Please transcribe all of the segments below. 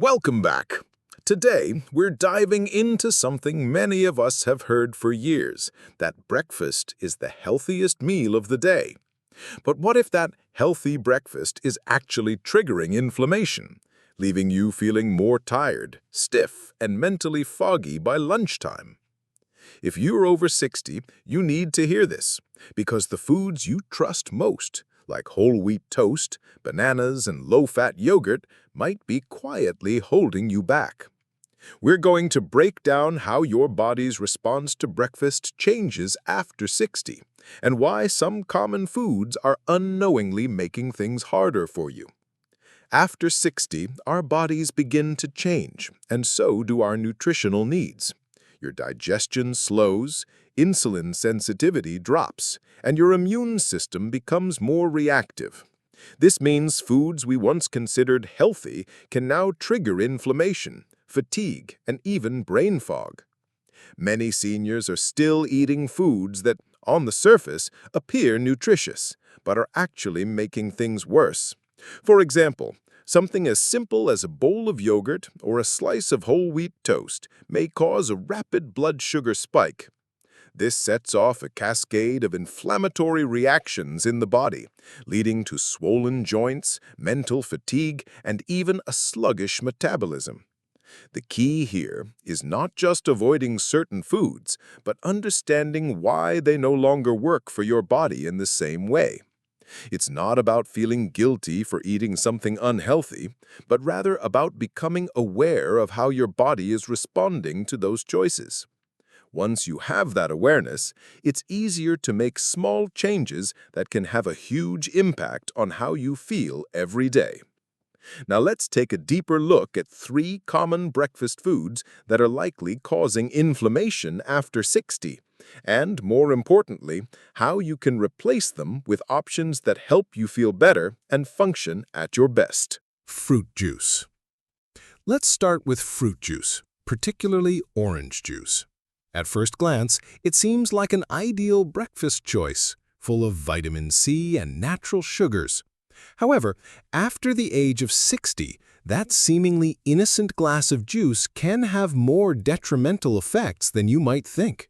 Welcome back. Today, we're diving into something many of us have heard for years, that breakfast is the healthiest meal of the day. But what if that healthy breakfast is actually triggering inflammation, leaving you feeling more tired, stiff, and mentally foggy by lunchtime? If you're over 60, you need to hear this, because the foods you trust most, like whole wheat toast, bananas, and low-fat yogurt, might be quietly holding you back. We're going to break down how your body's response to breakfast changes after 60, and why some common foods are unknowingly making things harder for you. After 60, our bodies begin to change, and so do our nutritional needs. Your digestion slows, insulin sensitivity drops, and your immune system becomes more reactive. This means foods we once considered healthy can now trigger inflammation, fatigue, and even brain fog. Many seniors are still eating foods that, on the surface, appear nutritious, but are actually making things worse. For example, something as simple as a bowl of yogurt or a slice of whole wheat toast may cause a rapid blood sugar spike. This sets off a cascade of inflammatory reactions in the body, leading to swollen joints, mental fatigue, and even a sluggish metabolism. The key here is not just avoiding certain foods, but understanding why they no longer work for your body in the same way. It's not about feeling guilty for eating something unhealthy, but rather about becoming aware of how your body is responding to those choices. Once you have that awareness, it's easier to make small changes that can have a huge impact on how you feel every day. Now let's take a deeper look at 3 common breakfast foods that are likely causing inflammation after 60. And, more importantly, how you can replace them with options that help you feel better and function at your best. Fruit juice. Let's start with fruit juice, particularly orange juice. At first glance, it seems like an ideal breakfast choice, full of vitamin C and natural sugars. However, after the age of 60, that seemingly innocent glass of juice can have more detrimental effects than you might think.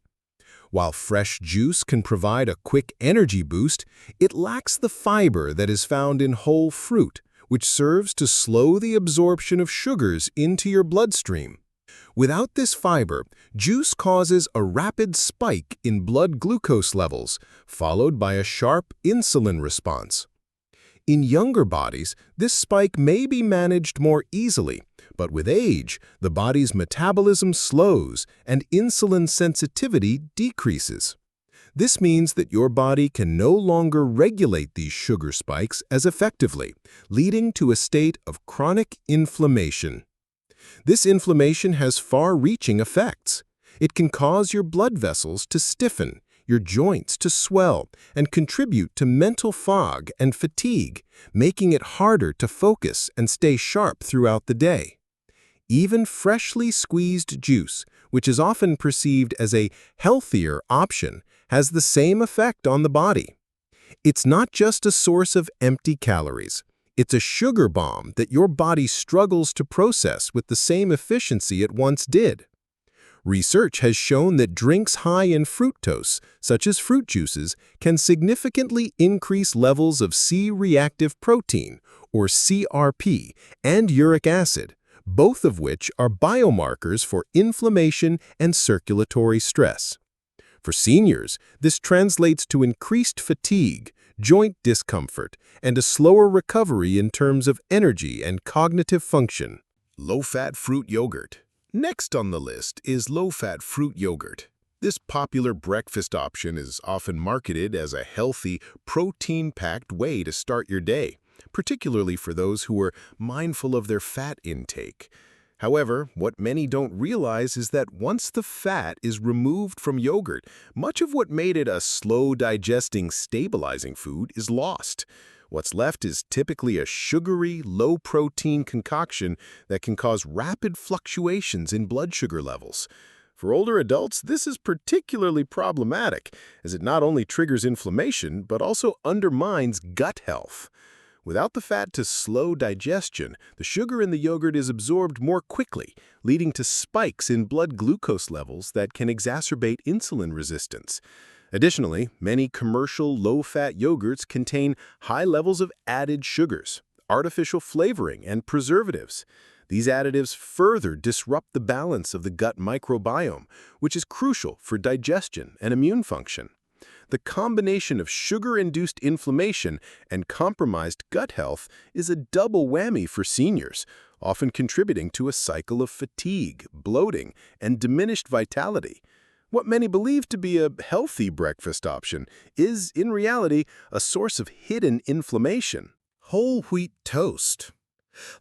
While fresh juice can provide a quick energy boost, it lacks the fiber that is found in whole fruit, which serves to slow the absorption of sugars into your bloodstream. Without this fiber, juice causes a rapid spike in blood glucose levels, followed by a sharp insulin response. In younger bodies, this spike may be managed more easily, but with age, the body's metabolism slows and insulin sensitivity decreases. This means that your body can no longer regulate these sugar spikes as effectively, leading to a state of chronic inflammation. This inflammation has far-reaching effects. It can cause your blood vessels to stiffen, your joints to swell, and contribute to mental fog and fatigue, making it harder to focus and stay sharp throughout the day. Even freshly squeezed juice, which is often perceived as a healthier option, has the same effect on the body. It's not just a source of empty calories. It's a sugar bomb that your body struggles to process with the same efficiency it once did. Research has shown that drinks high in fructose, such as fruit juices, can significantly increase levels of C-reactive protein, or CRP, and uric acid, both of which are biomarkers for inflammation and circulatory stress. For seniors, this translates to increased fatigue, joint discomfort, and a slower recovery in terms of energy and cognitive function. Low-fat fruit yogurt. Next on the list is low-fat fruit yogurt. This popular breakfast option is often marketed as a healthy, protein-packed way to start your day, particularly for those who are mindful of their fat intake. However, what many don't realize is that once the fat is removed from yogurt, much of what made it a slow-digesting, stabilizing food is lost. What's left is typically a sugary, low-protein concoction that can cause rapid fluctuations in blood sugar levels. For older adults, this is particularly problematic, as it not only triggers inflammation, but also undermines gut health. Without the fat to slow digestion, the sugar in the yogurt is absorbed more quickly, leading to spikes in blood glucose levels that can exacerbate insulin resistance. Additionally, many commercial low-fat yogurts contain high levels of added sugars, artificial flavoring, and preservatives. These additives further disrupt the balance of the gut microbiome, which is crucial for digestion and immune function. The combination of sugar-induced inflammation and compromised gut health is a double whammy for seniors, often contributing to a cycle of fatigue, bloating, and diminished vitality. What many believe to be a healthy breakfast option is, in reality, a source of hidden inflammation. Whole wheat toast.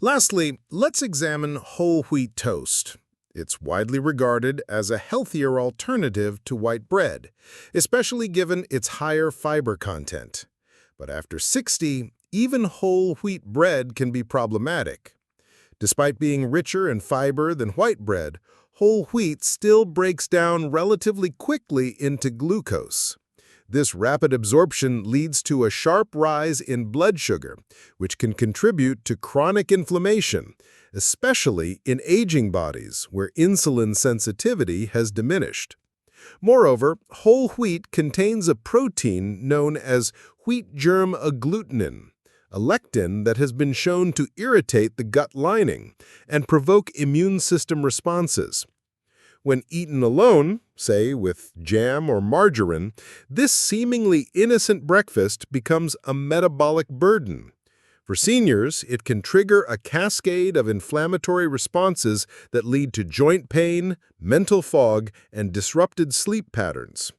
Lastly, let's examine whole wheat toast. It's widely regarded as a healthier alternative to white bread, especially given its higher fiber content. But after 60, even whole wheat bread can be problematic. Despite being richer in fiber than white bread, whole wheat still breaks down relatively quickly into glucose. This rapid absorption leads to a sharp rise in blood sugar, which can contribute to chronic inflammation, especially in aging bodies where insulin sensitivity has diminished. Moreover, whole wheat contains a protein known as wheat germ agglutinin, a lectin that has been shown to irritate the gut lining and provoke immune system responses. When eaten alone, say with jam or margarine, this seemingly innocent breakfast becomes a metabolic burden. For seniors, it can trigger a cascade of inflammatory responses that lead to joint pain, mental fog, and disrupted sleep patterns.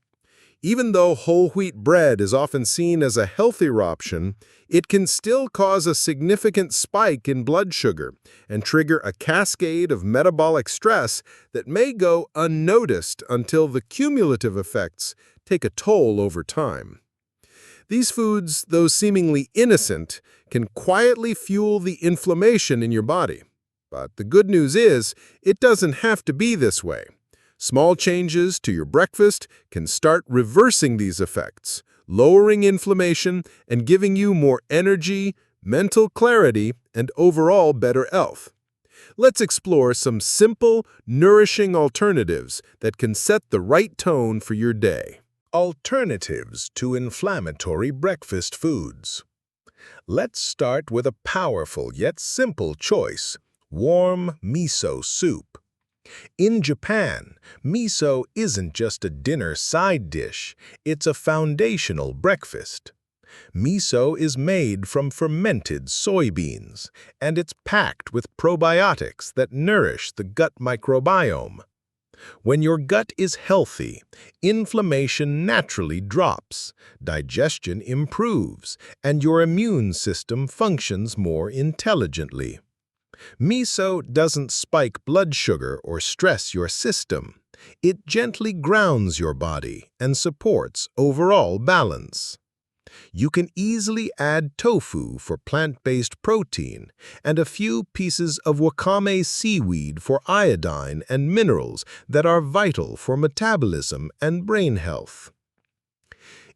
Even though whole wheat bread is often seen as a healthier option, it can still cause a significant spike in blood sugar and trigger a cascade of metabolic stress that may go unnoticed until the cumulative effects take a toll over time. These foods, though seemingly innocent, can quietly fuel the inflammation in your body. But the good news is, it doesn't have to be this way. Small changes to your breakfast can start reversing these effects, lowering inflammation and giving you more energy, mental clarity, and overall better health. Let's explore some simple, nourishing alternatives that can set the right tone for your day. Alternatives to inflammatory breakfast foods. Let's start with a powerful yet simple choice: warm miso soup. In Japan, miso isn't just a dinner side dish, it's a foundational breakfast. Miso is made from fermented soybeans, and it's packed with probiotics that nourish the gut microbiome. When your gut is healthy, inflammation naturally drops, digestion improves, and your immune system functions more intelligently. Miso doesn't spike blood sugar or stress your system. It gently grounds your body and supports overall balance. You can easily add tofu for plant-based protein and a few pieces of wakame seaweed for iodine and minerals that are vital for metabolism and brain health.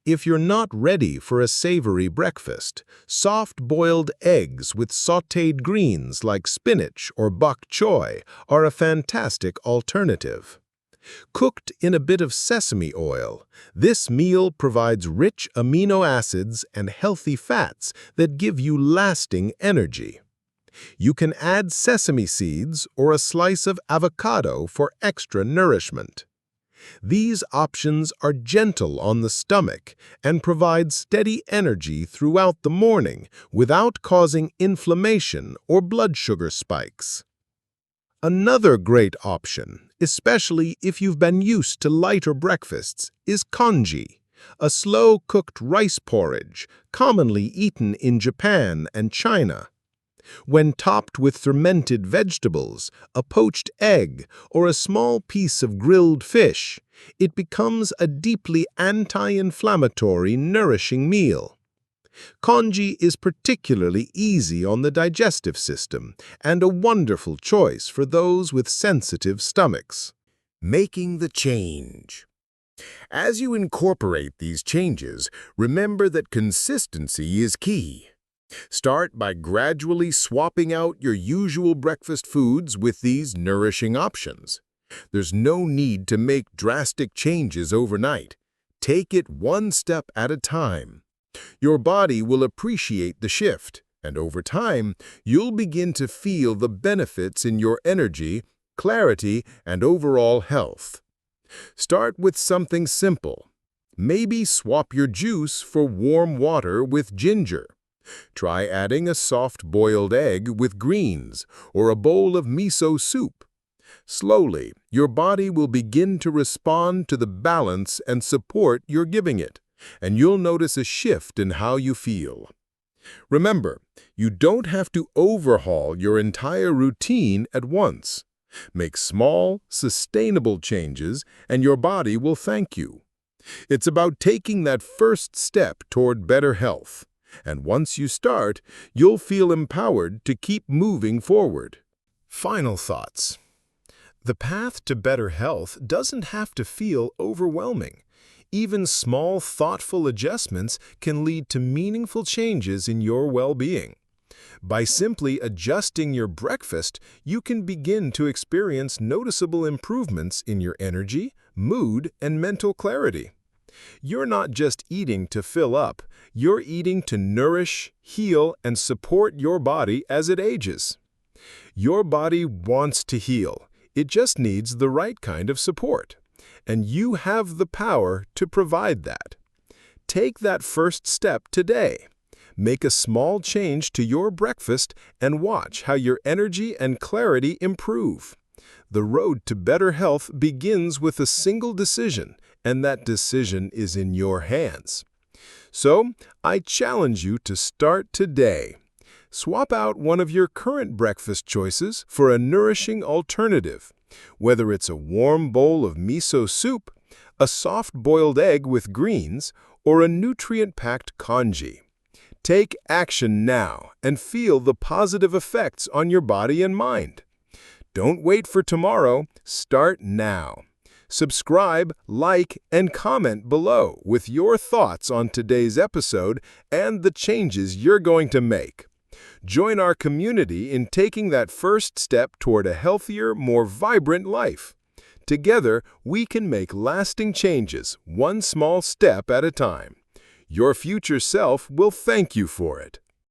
If you're not ready for a savory breakfast, soft-boiled eggs with sautéed greens like spinach or bok choy are a fantastic alternative. Cooked in a bit of sesame oil, this meal provides rich amino acids and healthy fats that give you lasting energy. You can add sesame seeds or a slice of avocado for extra nourishment. These options are gentle on the stomach and provide steady energy throughout the morning without causing inflammation or blood sugar spikes. Another great option, especially if you've been used to lighter breakfasts, is congee, a slow-cooked rice porridge commonly eaten in Japan and China. When topped with fermented vegetables, a poached egg, or a small piece of grilled fish, it becomes a deeply anti-inflammatory, nourishing meal. Congee is particularly easy on the digestive system and a wonderful choice for those with sensitive stomachs. Making the change. As you incorporate these changes, remember that consistency is key. Start by gradually swapping out your usual breakfast foods with these nourishing options. There's no need to make drastic changes overnight. Take it one step at a time. Your body will appreciate the shift, and over time, you'll begin to feel the benefits in your energy, clarity, and overall health. Start with something simple. Maybe swap your juice for warm water with ginger. Try adding a soft boiled egg with greens or a bowl of miso soup. Slowly, your body will begin to respond to the balance and support you're giving it, and you'll notice a shift in how you feel. Remember, you don't have to overhaul your entire routine at once. Make small, sustainable changes, and your body will thank you. It's about taking that first step toward better health. And once you start, you'll feel empowered to keep moving forward. Final thoughts. The path to better health doesn't have to feel overwhelming. Even small, thoughtful adjustments can lead to meaningful changes in your well-being. By simply adjusting your breakfast, you can begin to experience noticeable improvements in your energy, mood, and mental clarity. You're not just eating to fill up, you're eating to nourish, heal, and support your body as it ages. Your body wants to heal. It just needs the right kind of support. And you have the power to provide that. Take that first step today. Make a small change to your breakfast and watch how your energy and clarity improve. The road to better health begins with a single decision, and that decision is in your hands. So, I challenge you to start today. Swap out one of your current breakfast choices for a nourishing alternative. Whether it's a warm bowl of miso soup, a soft boiled egg with greens, or a nutrient-packed congee. Take action now and feel the positive effects on your body and mind. Don't wait for tomorrow, start now. Subscribe, like, and comment below with your thoughts on today's episode and the changes you're going to make. Join our community in taking that first step toward a healthier, more vibrant life. Together, we can make lasting changes, one small step at a time. Your future self will thank you for it.